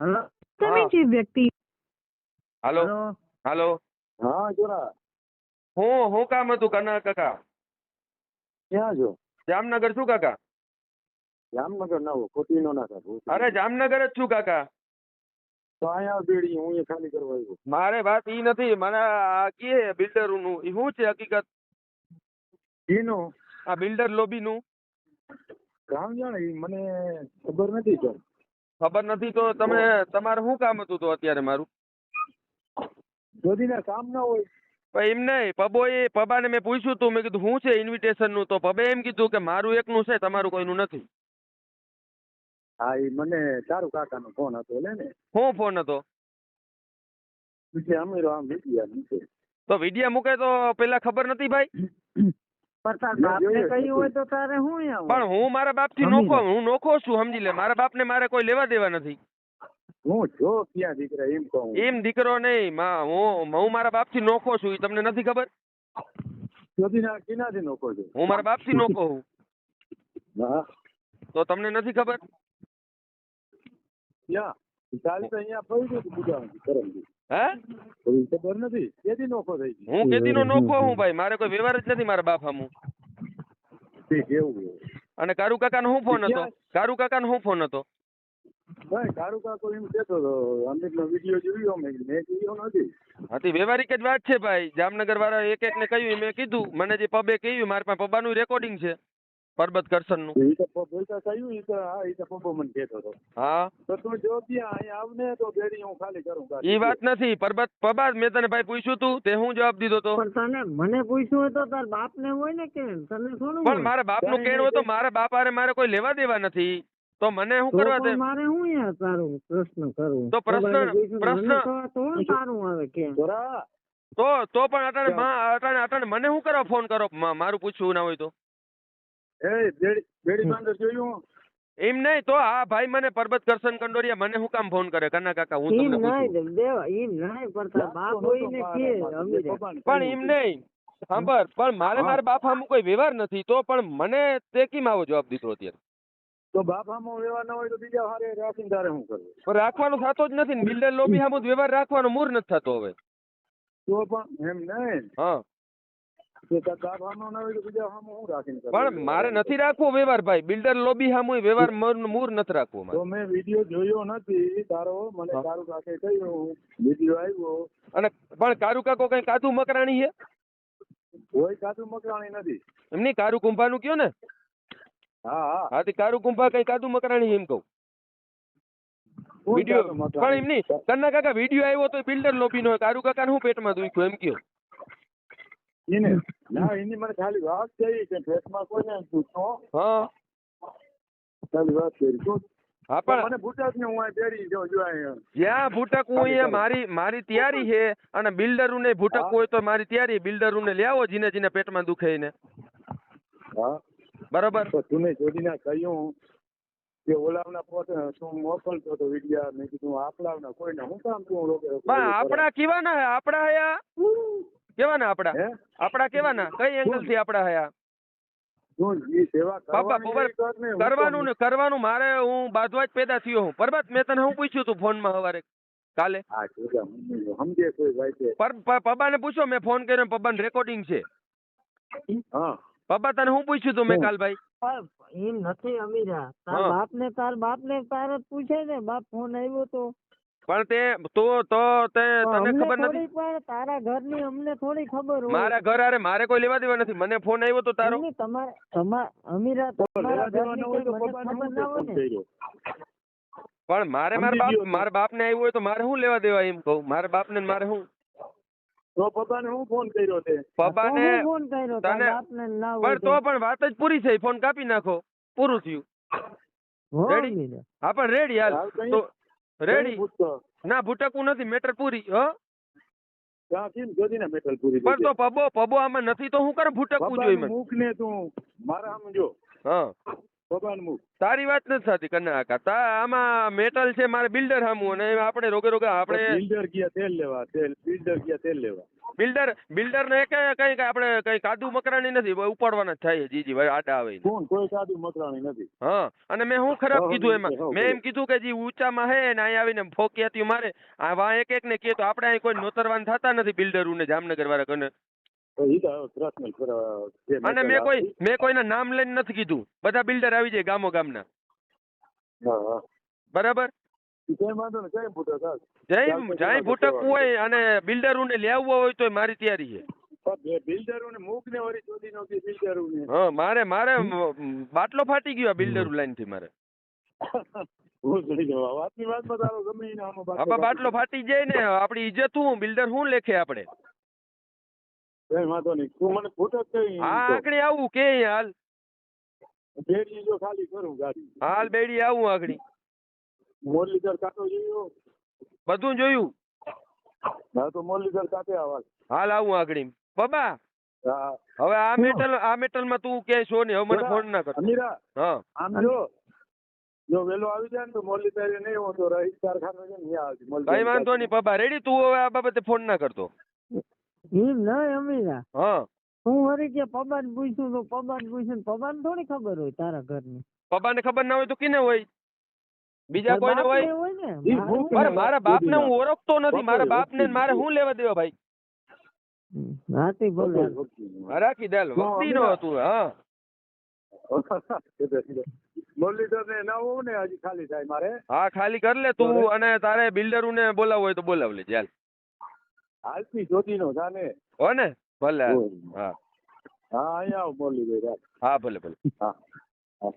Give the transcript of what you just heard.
Hello હા. તમે જે વ્યક્તિ હાલો હલો હાલો હા જોરા હું કામ હતું કના કાકા? ક્યાં છો? જામનગર છું કાકા. જામનગર ના હો, ખોટી નો ના થાય. અરે જામનગર જ છું કાકા. તો અહીંયા બેડી હું એ ખાલી કરવા આવ્યો. મારે વાત ઈ નથી, મને આ કે બિલ્ડર નું ઈ શું છે હકીકત? એનો આ બિલ્ડર લોબી નું કામ જાણે ઈ મને ખબર નથી સર. ખબર નથી તો તમે તમારે શું કામ હતું તો અત્યારે મારું? જોધીના કામ ના હોય. પણ એમ નહીં, પબાને મેં પૂછ્યું તું, મેં કીધું શું છે ઇન્વિટેશન નું, તો પબે એમ કીધું કે મારું એકનું છે, તમારું કોઈનું નથી. હા ઈ મને તારું કાકાનો ફોન હતો લે ને. શું ફોન હતો? પછી અમીરો આમ વિદ્યા નીચે. તો વિડિયા મૂકે તો પેલા ખબર નથી ભાઈ? પણ તાર બાપને કહ્યું હોય તો તારે હું અહીંયા પણ હું મારા બાપ થી નોખો, હું નોખો છું, સમજી લે. મારા બાપ ને મારે કોઈ લેવા દેવા નથી. હું જો ક્યાં દીકરા એમ કહું. એમ દીકરો નહીં, હું મારા બાપ થી નોખો છું, ઈ તમને નથી ખબર? જોધીના કિનાથી નોખો છો. હું મારા બાપ થી નોખો હું, હા તો તમને નથી ખબર? ક્યાં ચાલી તો અહીંયા પડી ગયું પૂજા કરમજી. હે કોઈ ખબર નથી કેદી નોખો થઈ ગઈ. હું કેદી નો નોખો હું ભાઈ, મારે કોઈ વ્યવહાર જ નથી મારા બાપ સામું. ઠીક એવું. અને કારુ કાકા નો શું ફોન હતો? કારુ કાકા નો શું ફોન હતો? ભાઈ કારુ કાકો એમ કેતો હતો અમિતનો વિડીયો જોયો મેં જોયો નથી. હતી વ્યવહારિક જ વાત છે ભાઈ. જામનગર વાળા એક એક ને કહ્યું, મેં કીધું, મને જે પબે કહ્યું, મારા પાસે પબાનું રેકોર્ડિંગ છે પરબત કરશન નું. ઈ તો બોલતા થયું ઈ તો હા ઈ તો પપ્પો મને કહેતો હતો. હા તો તું જો ત્યાં અહીંયા આવને તો બેડી હું ખાલી કરું. ઈ વાત નથી. પબા મેં તને ભાઈ પૂછ્યું તું, તે હું જવાબ દીધો તો? પણ તને મને પૂછ્યું હોય તો તાર બાપ ને હોય ને કે તને થોડું પણ મારા બાપ નું કેણ હોય તો મારા બાપ હારે મારે કોઈ લેવા દેવા નથી, તો મને શું કરવા દે? મારે હું યાર તારું પ્રશ્ન કરું તો પ્રશ્ન તારું આવે કેમ જોરા તો પણ અટાણે મને શું કરવા ફોન કરો? મારું પૂછવું ના હોય તો? એ બેડી બાંધર જોયું. એમ નહીં તો આ ભાઈ મને પરબત કરશન કંડોરિયા મને શું કામ ફોન કરે? કના કાકા હું તમને પૂછું. પણ એમ નહીં, સાંભળ, પણ મારા બાપ સામું કોઈ વ્યવહાર નથી, તો પણ મને તે કેમ આવો જવાબ દીધો અત્યારે? તો બાપ આમાં વ્યવહાર ના હોય તો બીજા હારે રાખીને તારે શું કરવું? પણ રાખવાનો થતો જ નથી ને. બિલ્ડર લોબી સામું જ વ્યવહાર રાખવાનો મૂળ નથી થતો હવે. તો પણ એમ નહીં હા તો તાર બાપ આમાં ના હોય તો બીજા સામું હું રાખીને કરવું? પણ મારે નથી રાખવો વ્યવહાર ભાઈ. બિલ્ડર લોબી સામું વ્યવહાર મૂળ નથી રાખવો મારે. તો મેં વિડીયો જોયો નથી તારો, મને તારું કાકે કહ્યું વિડીયો આવ્યો. અને પણ કારુ કાકો કઈ કાચું મકરાણી છે? કોઈ કાચું મકરાણી નથી. એમની કારુ કુંભાનું કયો ને. હા હા હા તે કારુ કુંભા કઈ કાચું મકરાણી છે એમ કહું. કોઈ વિડીયો કાચું પણ મકરાણી. એમની કન્ના કાકા વિડીયો આવ્યો તો બિલ્ડર લોબી નો. કારુ કાકા હું પેટમાં દુખ્યું એમ કયો? એને ના એની મને ખાલી વાત કરી કે ફેસમાં કોઈને પૂછો. હા ખાલી વાત કરી શું? હા પણ મને ભૂટાક ને હું આ બેડી જો અહીંયા જ્યાં ભૂટકવું અહીંયા મારી તૈયારી છે. અને બિલ્ડર ને ભૂટકવું હોય તો મારી તૈયારી. બિલ્ડર ને લઈ આવો જીને જીને પેટમાં દુખે એને. હા બરાબર. તો તુને જોડીને કહ્યું કે ઓલાવના પોતે તું મોકલતો તો વિડિયા. મેં કીધું આપલાવના કોઈને હું કામ તું રોકે? પણ આપણા કેવાના હે? આપણા હયા કેવાના? આપણા હે આપણા કેવાના? કઈ એંગલ થી આપણા હયા? તું ઈ સેવા બાપા કરવાનું ને કરવાનું મારે. હું બાજવા જ પેદા થયો હું. પરબત મેં તને હું પૂછ્યું તું ફોન માં સવારે કાલે? હા સમજે કોઈ ભાઈ છે. પબ્બાને પૂછો, મેં ફોન કર્યો, પબ્બાને રેકોર્ડિંગ છે. હા પબ્બા તને હું પૂછ્યું તું મેં કાલ ભાઈ? એમ નથી અમીરા. તાર બાપ ને તારે જ પૂછે ને. બાપ ફોન આવ્યો તો પણ તે તને ખબર નથી? તારા ઘરની અમને થોડી ખબર હોય. મારા ઘર હારે મારે કોઈ લેવા દેવા નથી. મને ફોન આવ્યો તો તારો. અમીરા લેવા દેવાનો હોય તો પપ્પાને હું તે ફોન કર્યો. પણ મારા બાપ ને આવ્યું હોય તો મારે શું લેવા દેવા એમ કહું? મારા બાપ ને મારે શું? તો પપ્પાને હું ફોન કર્યો તે? પપ્પાને ફોન કર્યો તને પણ તો પણ વાત જ પૂરી થઈ. ફોન કાપી નાખો, પૂરું થયું. રેડી? હા પણ રેડી હાલ તો રેડી. ના ભૂટકવું નથી, મેટર પૂરી. પણ તો પબો આમાં નથી તો હું કર ભૂટકવું જોઈએ મને? મુખ ને તું મારા આમ જો. હા પપ્પાને મુખ. તારી વાત નથી થતી કન્ના કાકા. આમાં મેટલ છે મારે બિલ્ડર સામું. અને આપણે રોગે આપણે બિલ્ડર ગયા તેલ લેવા. બિલ્ડર ગયા તેલ લેવા. બિલ્ડર ને કઈ આપણે કઈ કાદુ મકરાણી નથી, ઉપાડવાના જ થાય જીજી ભાઈ આડા આવે ઈ. કોણ કોઈ સાદું મકરાણી નથી. હા અને મેં શું ખરાબ કીધું એમાં? હા, મેં એમ કીધું કે જે ઊંચામાં હે ને અહીંયા આવીને ફોકિયાતી મારે આ વા એક ને કહે તો આપણે અહીં કોઈ નોતરવાન થતા નથી બિલ્ડરો ને જામનગર વાળા કને. તો ઈ તો પ્રશ્ન જે અને મેં કોઈના નામ લઈને નથી કીધું, બધા બિલ્ડર આવી જાય ગામના. હા હા બરાબર. કઈ વાંધો ને કઈ ફૂટો થાય. જય ભૂટકવું હોય અને બિલ્ડરોને લેવું હોય તો મારી તૈયારી છે. બિલ્ડરોને મૂક ને વળી ચોદી નો બિલ્ડરોને. હા મારે બાટલો ફાટી ગયો બિલ્ડર લાઈન થી મારે. વાતની વાતમાં તારો ગમે એને આમાં હવે બાટલો ફાટી જાય ને આપડી ઇજ્જત હું બિલ્ડર શું લેખે આપણે. કઈ વાંધો નહીં, તું મને ફૂટો કઈ. હા આકડી આવું કે હાલ બેડી જો ખાલી કરું ગાડી. હાલ બેડી આવું આકડી. મુરલીધર કાંટો જોયો? બધું જોયું. હા તો મુરલીધર કાંટે આવા. હાલ આવું આકડી. બાબા હા હવે આ મેટલ માં તું કે છો ને હવે મને ફોન ના કર. અમીરા હા આમ જો વેલો આવી જાય ને તો મુરલીધર નહીં હોય તો રહીશ કારખાનો છે ને ત્યાં આવજે. કઈ વાંધો નહીં બાબા રેડી. તું હવે આ બાબતે ફોન ના કરતો. એમ નહીં અમીરા, હા હું વળી કે પબાન પૂછ્યું તો પબાન પૂછ્યું, પબાન થોડી ખબર હોય તારા ઘરની. પપ્પાને ખબર ના હોય તો કિને હોય? બીજા કોઈને બાપને હોય? હોય ને. ઈ ભૂખ અરે મારા બાપને હું ઓળખતો નથી. મારા બાપને ને મારે શું લેવા દેવા ભાઈ? હાથી બોલે રાખી દેલ વખતી નો હતું. હા મુરલીધર ને ના હોવું ને હજી ખાલી થાય મારે. હા ખાલી કર લે તું અને તારે બિલ્ડર ને બોલાવવું હોય તો બોલાવ લે ચાલ. હાલતી જોતી નો જાને હો ને ભલે. હા હા અહીંયા આવ મુરલીધર. હા ભલે ભલે. હા હા